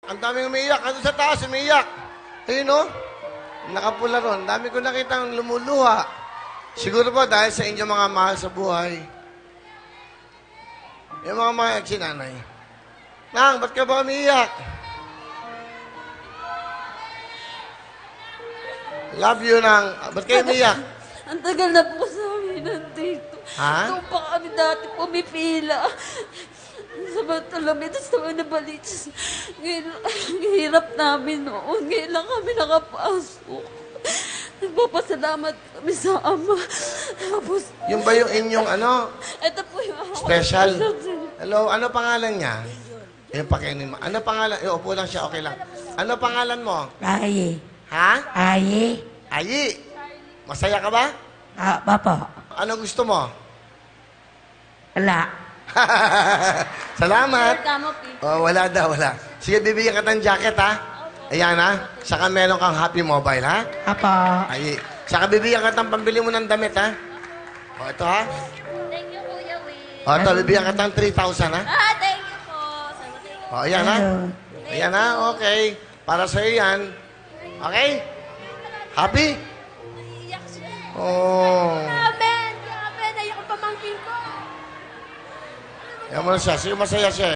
Ang daming umiiyak. Ano sa taas, umiiyak. Ayun, no? Nakapula ron. Dami ko nakitang lumuluha. Siguro po dahil sa inyong mga mahal sa buhay. Yung mga sinanay. Nang, ba't ka ba umiiyak? Love you, Nang. Ba't kayo umiiyak? Ang tagal na po sa amin nandito. Ha? Doon pa kami dati pumipila. Sa Bartolome, sa mga baliches. Ngayon, hirap namin noon. Ngayon lang kami nakapasok. Nagpapasalamat kami sa Ama. Tapos, Yung ba yung inyong ano? ito po yung ako. Special. Hello, ano pangalan niya? Yung pakinin mo. Ano pangalan? Upo lang siya, okay lang. Ano pangalan mo? Aye. Ha? Aye. Ayi. Masaya ka ba? Papo. Ano gusto mo? Wala. Salamat. Tama, Pete. Oh, wala daw, wala. Sige, bibigyan ka ng jacket, ha? Ayan, ha? Saka meron kang Happy Mobile, ha? Apo. Ayi. Saka bibigyan ka ng pambili mo ng damit, ha? O, ito, ha? Thank you, Kuya Will. O, ito, bibigyan ka ng 3,000, ha? Thank you po. O, ayan, ha? Ayan, ha? Okay. Para sa'yo yan. Okay? Happy? Iyak siya. Oh. Amen! Amen! Ayoko pamangkin ko. Ayan mo na siya. Sige, masaya siya.